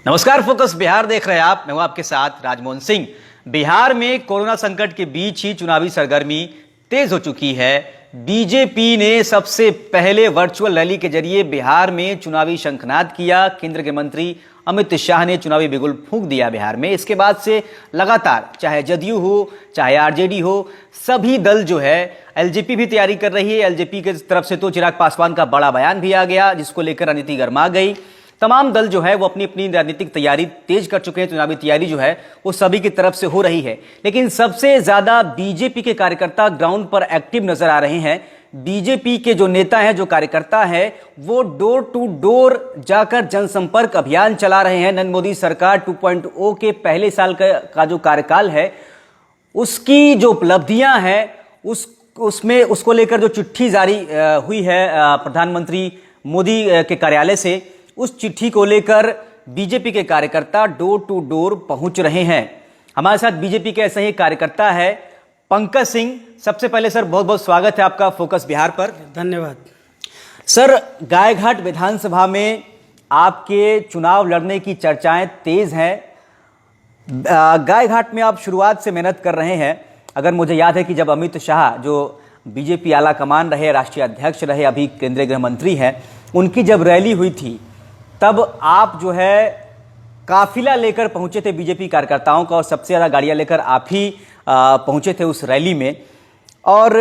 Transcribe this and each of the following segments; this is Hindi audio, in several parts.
नमस्कार, फोकस बिहार देख रहे हैं आप। मैं हूं आपके साथ राजमोहन सिंह। बिहार में कोरोना संकट के बीच ही चुनावी सरगर्मी तेज हो चुकी है। बीजेपी ने सबसे पहले वर्चुअल रैली के जरिए बिहार में चुनावी शंखनाद किया। केंद्र के मंत्री अमित शाह ने चुनावी बिगुल फूंक दिया बिहार में। इसके बाद से लगातार चाहे जदयू हो चाहे आरजेडी हो, सभी दल जो है, एलजेपी भी तैयारी कर रही है। एलजेपी की तरफ से तो चिराग पासवान का बड़ा बयान भी आ गया, जिसको लेकर राजनीति गर्मा गई। तमाम दल जो है वो अपनी अपनी राजनीतिक तैयारी तेज कर चुके हैं। चुनावी तैयारी जो है वो सभी की तरफ से हो रही है, लेकिन सबसे ज्यादा बीजेपी के कार्यकर्ता ग्राउंड पर एक्टिव नजर आ रहे हैं। बीजेपी के जो नेता हैं, जो कार्यकर्ता हैं, वो डोर टू डोर जाकर जनसंपर्क अभियान चला रहे हैं। नरेंद्र मोदी सरकार 2.0 के पहले साल का जो कार्यकाल है, उसकी जो उपलब्धियां हैं उसमें उसको लेकर जो चिट्ठी जारी हुई है प्रधानमंत्री मोदी के कार्यालय से, उस चिट्ठी को लेकर बीजेपी के कार्यकर्ता डोर टू डोर पहुंच रहे हैं। हमारे साथ बीजेपी के ऐसे ही कार्यकर्ता है पंकज सिंह। सबसे पहले सर, बहुत बहुत स्वागत है आपका फोकस बिहार पर। धन्यवाद सर, गायघाट विधानसभा में आपके चुनाव लड़ने की चर्चाएं तेज हैं। गायघाट में आप शुरुआत से मेहनत कर रहे हैं। अगर मुझे याद है कि जब अमित शाह, जो बीजेपी आला कमान रहे, राष्ट्रीय अध्यक्ष रहे, अभी केंद्रीय गृह मंत्री हैं, उनकी जब रैली हुई थी तब आप जो है काफिला लेकर पहुंचे थे बीजेपी कार्यकर्ताओं का, और सबसे ज़्यादा गाड़ियां लेकर आप ही पहुंचे थे उस रैली में। और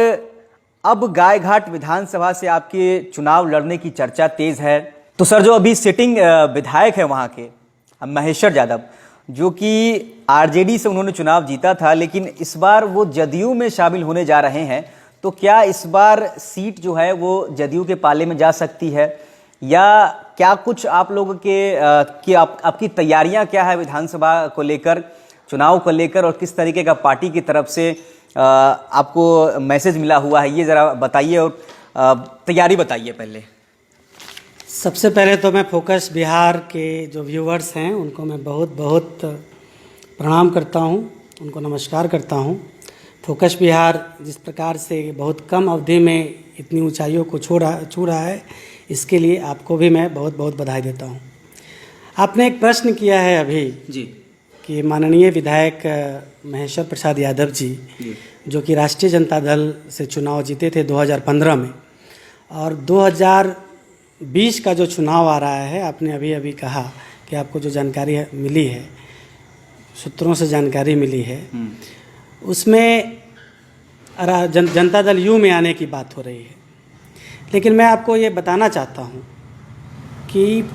अब गायघाट विधानसभा से आपके चुनाव लड़ने की चर्चा तेज है। तो सर, जो अभी सिटिंग विधायक है वहां के महेश्वर यादव, जो कि आरजेडी से उन्होंने चुनाव जीता था, लेकिन इस बार वो जदयू में शामिल होने जा रहे हैं, तो क्या इस बार सीट जो है वो जदयू के पाले में जा सकती है, या क्या कुछ आप लोगों के आपकी तैयारियां क्या है विधानसभा को लेकर, चुनाव को लेकर, और किस तरीके का पार्टी की तरफ से आपको मैसेज मिला हुआ है, ये ज़रा बताइए और तैयारी बताइए पहले। सबसे पहले तो मैं फोकस बिहार के जो व्यूवर्स हैं उनको मैं बहुत बहुत प्रणाम करता हूं, उनको नमस्कार करता हूं। फोकस बिहार जिस प्रकार से बहुत कम अवधि में इतनी ऊंचाइयों को छू रहा है, इसके लिए आपको भी मैं बहुत बहुत बधाई देता हूं। आपने एक प्रश्न किया है अभी जी कि माननीय विधायक महेश्वर प्रसाद यादव जी, जो कि राष्ट्रीय जनता दल से चुनाव जीते थे 2015 में, और 2020 का जो चुनाव आ रहा है, आपने अभी अभी कहा कि आपको जो जानकारी मिली है, सूत्रों से जानकारी मिली है, उसमें जनता दल यू में आने की बात हो रही है। लेकिन मैं आपको ये बताना चाहता हूँ कि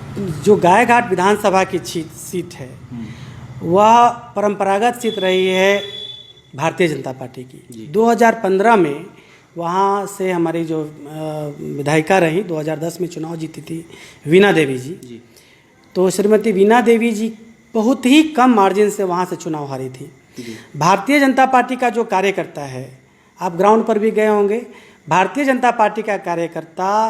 जो गायघाट विधानसभा की सीट है, वह परंपरागत सीट रही है भारतीय जनता पार्टी की। 2015 में वहाँ से हमारी जो विधायिका रही, 2010 में चुनाव जीती थी वीणा देवी जी। तो श्रीमती वीणा देवी जी बहुत ही कम मार्जिन से वहाँ से चुनाव हारी थी। भारतीय जनता पार्टी का जो कार्यकर्ता है, आप ग्राउंड पर भी गए होंगे, भारतीय जनता पार्टी का कार्यकर्ता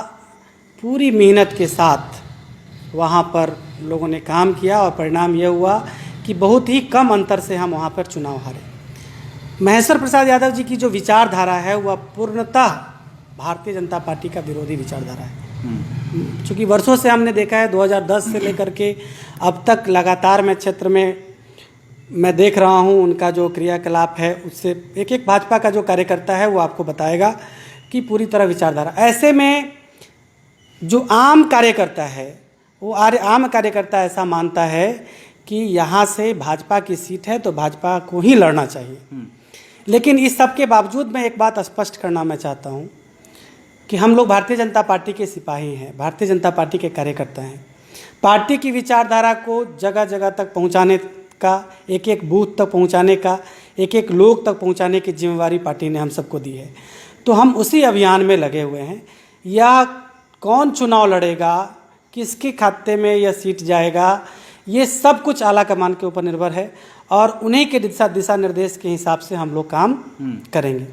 पूरी मेहनत के साथ वहाँ पर लोगों ने काम किया, और परिणाम यह हुआ कि बहुत ही कम अंतर से हम वहाँ पर चुनाव हारे। महेश्वर प्रसाद यादव जी की जो विचारधारा है वह पूर्णतः भारतीय जनता पार्टी का विरोधी विचारधारा है। चूँकि वर्षों से हमने देखा है, 2010 से लेकर के अब तक लगातार मैं क्षेत्र में मैं देख रहा हूँ उनका जो क्रियाकलाप है, उससे एक एक भाजपा का जो कार्यकर्ता है वो आपको बताएगा कि पूरी तरह विचारधारा। ऐसे में जो आम कार्यकर्ता है, वो आम कार्यकर्ता ऐसा मानता है कि यहाँ से भाजपा की सीट है तो भाजपा को ही लड़ना चाहिए। लेकिन इस सब के बावजूद मैं एक बात स्पष्ट करना मैं चाहता हूँ कि हम लोग भारतीय जनता पार्टी के सिपाही हैं, भारतीय जनता पार्टी के कार्यकर्ता हैं। पार्टी की विचारधारा को जगह जगह तक पहुँचाने का, एक एक बूथ तक पहुँचाने का, एक एक लोग तक पहुँचाने की जिम्मेवारी पार्टी ने हम सबको दी है। तो हम उसी अभियान में लगे हुए हैं। या कौन चुनाव लड़ेगा, किसके खाते में यह सीट जाएगा, ये सब कुछ आला कमान के ऊपर निर्भर है, और उन्हीं के दिशा निर्देश के हिसाब से हम लोग काम करेंगे।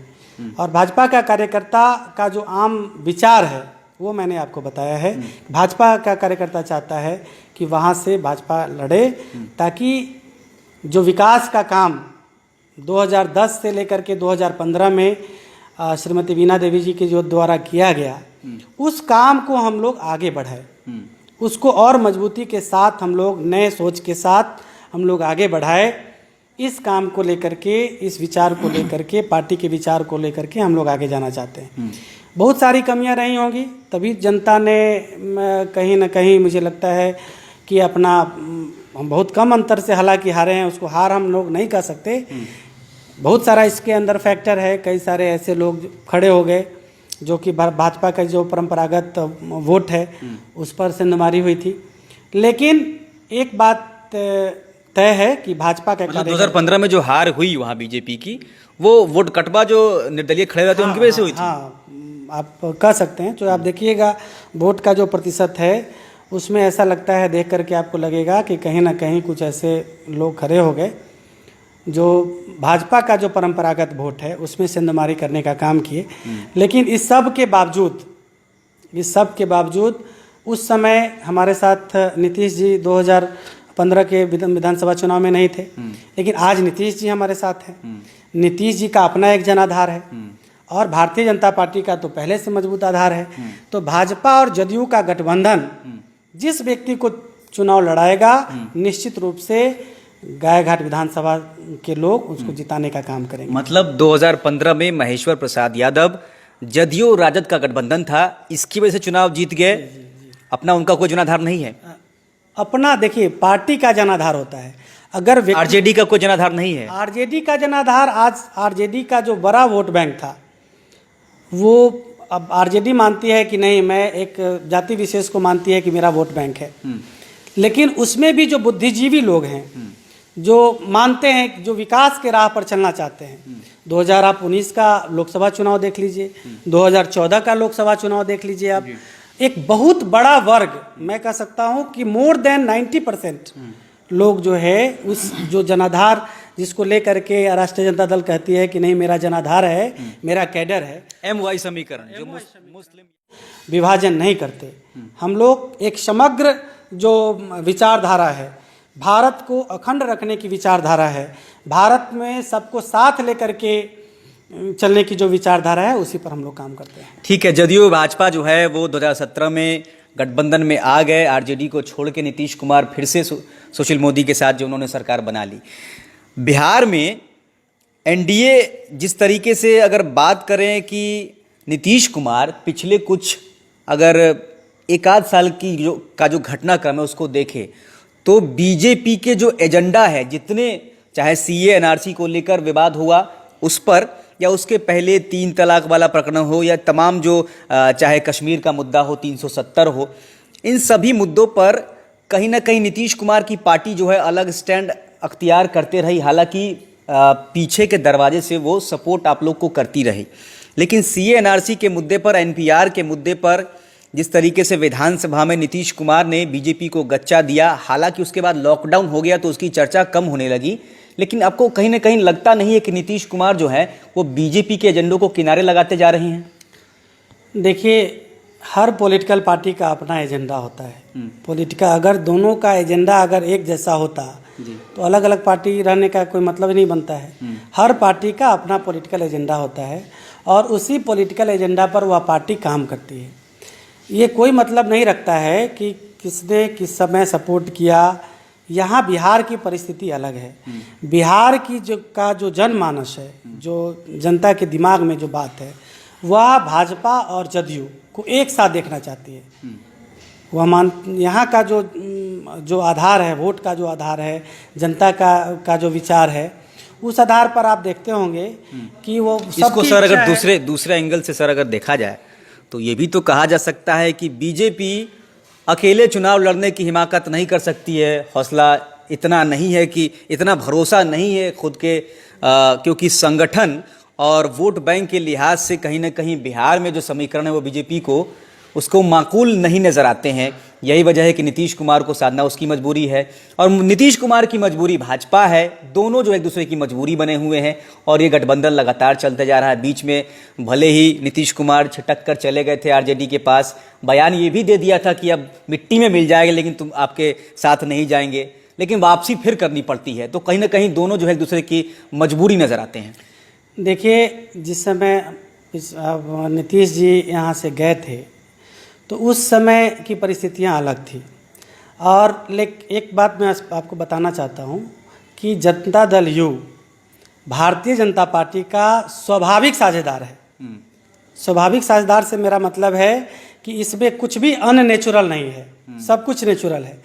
और भाजपा का कार्यकर्ता का जो आम विचार है वो मैंने आपको बताया है। भाजपा का कार्यकर्ता चाहता है कि वहाँ से भाजपा लड़े, ताकि जो विकास का काम 2010 से लेकर के 2015 में श्रीमती वीणा देवी जी के जो द्वारा किया गया, उस काम को हम लोग आगे बढ़ाएं, उसको और मजबूती के साथ हम लोग नए सोच के साथ हम लोग आगे बढ़ाए। इस काम को लेकर के, इस विचार को लेकर के, पार्टी के विचार को लेकर के हम लोग आगे जाना चाहते हैं। बहुत सारी कमियां रही होंगी, तभी जनता ने कहीं ना कहीं मुझे लगता है कि अपना, हम बहुत कम अंतर से हालांकि हारे हैं, उसको हार हम लोग नहीं कह सकते। बहुत सारा इसके अंदर फैक्टर है, कई सारे ऐसे लोग खड़े हो गए जो कि भाजपा का जो परंपरागत वोट है उस पर सेंधमारी हुई थी। लेकिन एक बात तय है कि भाजपा का मतलब 2015 में जो हार हुई वहाँ बीजेपी की, वो वोट कटवा जो निर्दलीय खड़े हुए थे उनकी वजह से हुई थी। हाँ, आप कह सकते हैं। तो आप देखिएगा वोट का जो प्रतिशत है उसमें ऐसा लगता है, देख करके आपको लगेगा कि कहीं ना कहीं कुछ ऐसे लोग खड़े हो गए जो भाजपा का जो परंपरागत वोट है उसमें सेंधमारी करने का काम किए। लेकिन इस सब के बावजूद उस समय हमारे साथ नीतीश जी 2015 के विधानसभा चुनाव में नहीं थे, लेकिन आज नीतीश जी हमारे साथ हैं। नीतीश जी का अपना एक जनाधार है और भारतीय जनता पार्टी का तो पहले से मजबूत आधार है। तो भाजपा और जदयू का गठबंधन जिस व्यक्ति को चुनाव लड़ाएगा, निश्चित रूप से गायघाट विधानसभा के लोग उसको जिताने का काम करेंगे। मतलब 2015 में महेश्वर प्रसाद यादव जदयू राजद का गठबंधन था, इसकी वजह से चुनाव जीत गए। अपना उनका कोई जनाधार नहीं है। अपना देखिए, पार्टी का जनाधार होता है। अगर आरजेडी का कोई जनाधार नहीं है। आरजेडी का जनाधार, आज आरजेडी का जो बड़ा वोट बैंक था वो अब आरजेडी मानती है कि नहीं, मैं एक जाति विशेष को मानती है कि मेरा वोट बैंक है। लेकिन उसमें भी जो बुद्धिजीवी लोग हैं, जो मानते हैं, जो विकास के राह पर चलना चाहते हैं, 2019 का लोकसभा चुनाव देख लीजिए, 2014 का लोकसभा चुनाव देख लीजिए आप, एक बहुत बड़ा वर्ग, मैं कह सकता हूं कि मोर देन 90% लोग जो है उस जो जनाधार जिसको लेकर के राष्ट्रीय जनता दल कहती है कि नहीं मेरा जनाधार है, मेरा कैडर है, MY समीकरण जो मुस्लिम विभाजन नहीं करते। हम लोग एक समग्र जो विचारधारा है, भारत को अखंड रखने की विचारधारा है, भारत में सबको साथ लेकर के चलने की जो विचारधारा है, उसी पर हम लोग काम करते हैं। ठीक है, जदयू भाजपा जो है वो 2017 में गठबंधन में आ गए। आरजेडी को छोड़ के नीतीश कुमार फिर से सुशील मोदी के साथ जो उन्होंने सरकार बना ली। बिहार में एनडीए जिस तरीके से अगर बात करें कि नीतीश कुमार पिछले कुछ अगर एक आध साल की जो घटनाक्रम है उसको देखें तो बीजेपी के जो एजेंडा है, जितने चाहे सीए एनआरसी को लेकर विवाद हुआ उस पर, या उसके पहले 3 तलाक वाला प्रकरण हो, या तमाम जो चाहे कश्मीर का मुद्दा हो, 370 हो, इन सभी मुद्दों पर कहीं ना कहीं नीतीश कुमार की पार्टी जो है अलग स्टैंड अख्तियार करते रही। हालांकि पीछे के दरवाजे से वो सपोर्ट आप लोग को करती रही। लेकिन सीए एनआरसी के मुद्दे पर, एनपीआर के मुद्दे पर जिस तरीके से विधानसभा में नीतीश कुमार ने बीजेपी को गच्चा दिया, हालांकि उसके बाद लॉकडाउन हो गया तो उसकी चर्चा कम होने लगी, लेकिन आपको कहीं ना कहीं लगता नहीं है कि नीतीश कुमार जो है वो बीजेपी के एजेंडों को किनारे लगाते जा रहे हैं? देखिए, हर पॉलिटिकल पार्टी का अपना एजेंडा होता है। पॉलिटिकल अगर दोनों का एजेंडा अगर एक जैसा होता तो अलग अलग पार्टी रहने का कोई मतलब नहीं बनता है। हर पार्टी का अपना पॉलिटिकल एजेंडा होता है और उसी पॉलिटिकल एजेंडा पर वह पार्टी काम करती है। ये कोई मतलब नहीं रखता है कि किसने किस समय सपोर्ट किया। यहाँ बिहार की परिस्थिति अलग है। बिहार की जो जनमानस है, जो जनता के दिमाग में जो बात है, वह भाजपा और जदयू को एक साथ देखना चाहती है। वह यहाँ का जो आधार है, वोट का जो आधार है, जनता का जो विचार है, उस आधार पर आप देखते होंगे कि वो इसको सर अगर दूसरे एंगल से सर अगर देखा जाए तो ये भी तो कहा जा सकता है कि बीजेपी अकेले चुनाव लड़ने की हिमाकत नहीं कर सकती है। हौसला इतना नहीं है, कि इतना भरोसा नहीं है खुद के, क्योंकि संगठन और वोट बैंक के लिहाज से कहीं ना कहीं बिहार में जो समीकरण है वो बीजेपी को उसको माकूल नहीं नजर आते हैं। यही वजह है कि नीतीश कुमार को साधना उसकी मजबूरी है और नीतीश कुमार की मजबूरी भाजपा है। दोनों जो एक दूसरे की मजबूरी बने हुए हैं और ये गठबंधन लगातार चलते जा रहा है। बीच में भले ही नीतीश कुमार छिटक कर चले गए थे आरजेडी के पास, बयान ये भी दे दिया था कि अब मिट्टी में मिल जाएगा लेकिन तुम आपके साथ नहीं जाएंगे, लेकिन वापसी फिर करनी पड़ती है। तो कहीं ना कहीं दोनों जो है एक दूसरे की मजबूरी नजर आते हैं। देखिए, जिस समय नीतीश जी यहाँ से गए थे तो उस समय की परिस्थितियां अलग थी। और एक बात मैं आपको बताना चाहता हूं कि जनता दल यू भारतीय जनता पार्टी का स्वाभाविक साझेदार है। स्वाभाविक साझेदार से मेरा मतलब है कि इसमें कुछ भी अननेचुरल नहीं है, सब कुछ नेचुरल है।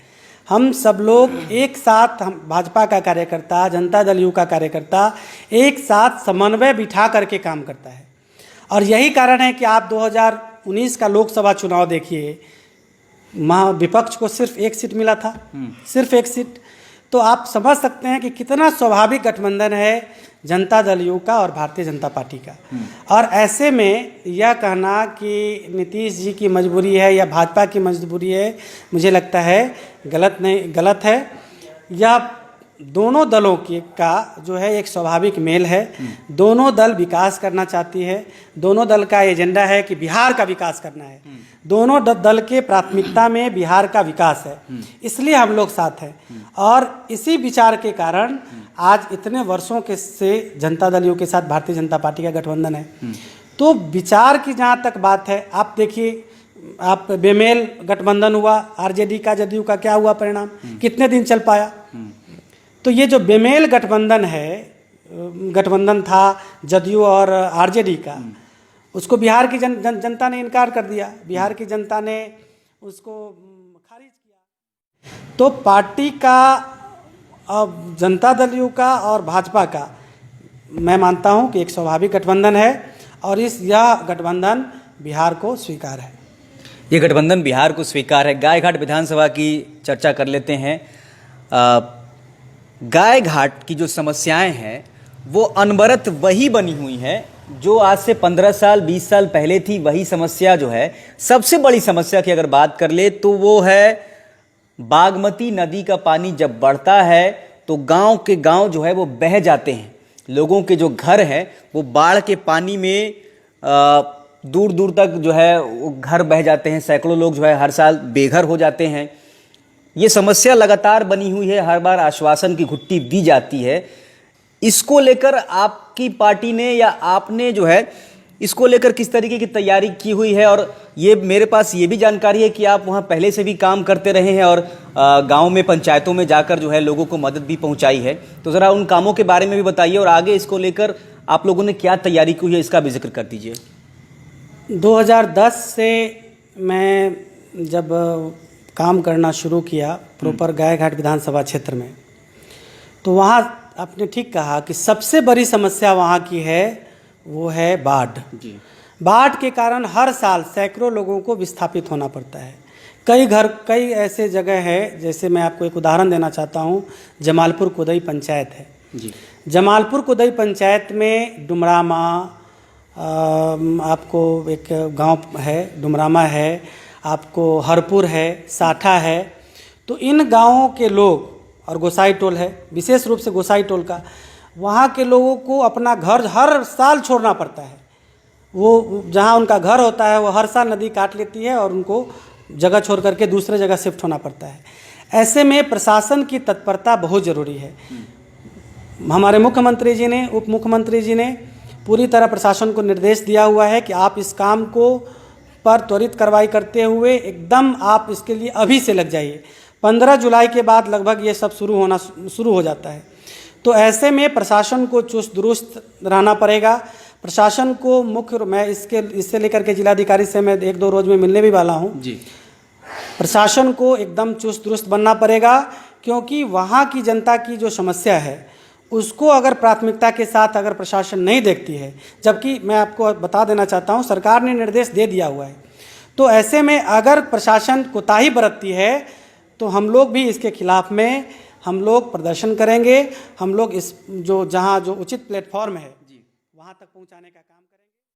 हम सब लोग एक साथ, हम भाजपा का कार्यकर्ता, जनता दल यू का कार्यकर्ता एक साथ समन्वय बिठा करके काम करता है। और यही कारण है कि आप 2019 का लोकसभा चुनाव देखिए, विपक्ष को सिर्फ एक सीट मिला था, सिर्फ एक सीट। तो आप समझ सकते हैं कि कितना स्वाभाविक गठबंधन है जनता दल यू का और भारतीय जनता पार्टी का। और ऐसे में यह कहना कि नीतीश जी की मजबूरी है या भाजपा की मजबूरी है, मुझे लगता है गलत है। यह दोनों दलों का जो है एक स्वाभाविक मेल है। दोनों दल विकास करना चाहती है, दोनों दल का एजेंडा है कि बिहार का विकास करना है, दोनों दल के प्राथमिकता में बिहार का विकास है, इसलिए हम लोग साथ हैं। और इसी विचार के कारण आज इतने वर्षों के से जनता दल यू के साथ भारतीय जनता पार्टी का गठबंधन है। तो विचार की जहाँ तक बात है, आप देखिए, आप बेमेल गठबंधन हुआ आरजेडी का, जदयू का, क्या हुआ परिणाम, कितने दिन चल पाया। तो ये जो बेमेल गठबंधन था जदयू और आरजेडी का, उसको बिहार की जनता ने इनकार कर दिया, बिहार की जनता ने उसको खारिज किया। तो पार्टी का, अब जनता दल यू का और भाजपा का, मैं मानता हूं कि एक स्वाभाविक गठबंधन है और यह गठबंधन बिहार को स्वीकार है। ये गठबंधन बिहार को स्वीकार है। गायघाट विधानसभा की चर्चा कर लेते हैं। गायघाट की जो समस्याएं हैं वो अनवरत वही बनी हुई हैं जो आज से 15 साल 20 साल पहले थी। वही समस्या जो है, सबसे बड़ी समस्या की अगर बात कर ले तो वो है बागमती नदी का पानी जब बढ़ता है तो गांव के गांव जो है वो बह जाते हैं। लोगों के जो घर हैं वो बाढ़ के पानी में दूर दूर तक जो है वो घर बह जाते हैं। सैकड़ों लोग जो है हर साल बेघर हो जाते हैं। ये समस्या लगातार बनी हुई है, हर बार आश्वासन की घुट्टी दी जाती है। इसको लेकर आपकी पार्टी ने या आपने जो है इसको लेकर किस तरीके की तैयारी की हुई है? और ये मेरे पास ये भी जानकारी है कि आप वहाँ पहले से भी काम करते रहे हैं और गांव में, पंचायतों में जाकर जो है लोगों को मदद भी पहुंचाई है। तो ज़रा उन कामों के बारे में भी बताइए और आगे इसको लेकर आप लोगों ने क्या तैयारी की हुई है, इसका भी जिक्र कर दीजिए। 2010 से मैं जब काम करना शुरू किया प्रॉपर गायघाट विधानसभा क्षेत्र में, तो वहाँ आपने ठीक कहा कि सबसे बड़ी समस्या वहाँ की है वो है बाढ़। बाढ़ के कारण हर साल सैकड़ों लोगों को विस्थापित होना पड़ता है। कई ऐसे जगह है, जैसे मैं आपको एक उदाहरण देना चाहता हूँ, जमालपुर कुदई पंचायत है जी। जमालपुर कुदई पंचायत में डुमरामा, आपको एक गांव है डुमरामा है, आपको हरपुर है, साठा है। तो इन गांवों के लोग, और गोसाई टोल है, विशेष रूप से गोसाई टोल का, वहाँ के लोगों को अपना घर हर साल छोड़ना पड़ता है। वो जहाँ उनका घर होता है वो हर साल नदी काट लेती है और उनको जगह छोड़ करके दूसरे जगह शिफ्ट होना पड़ता है। ऐसे में प्रशासन की तत्परता बहुत ज़रूरी है। हमारे मुख्यमंत्री जी ने, उप मुख्यमंत्री जी ने पूरी तरह प्रशासन को निर्देश दिया हुआ है कि आप इस काम को पर त्वरित कार्रवाई करते हुए एकदम आप इसके लिए अभी से लग जाइए। 15 जुलाई के बाद लगभग ये सब शुरू हो जाता है। तो ऐसे में प्रशासन को चुस्त दुरुस्त रहना पड़ेगा। प्रशासन को मैं इससे लेकर के जिलाधिकारी से मैं 1-2 रोज में मिलने भी वाला हूँ जी। प्रशासन को एकदम चुस्त दुरुस्त बनना पड़ेगा, क्योंकि वहाँ की जनता की जो समस्या है उसको अगर प्राथमिकता के साथ अगर प्रशासन नहीं देखती है, जबकि मैं आपको बता देना चाहता हूँ सरकार ने निर्देश दे दिया हुआ है, तो ऐसे में अगर प्रशासन कोताही बरतती है तो हम लोग भी इसके खिलाफ में हम लोग प्रदर्शन करेंगे। हम लोग इस जो उचित प्लेटफॉर्म है वहाँ तक पहुँचाने का काम करेंगे।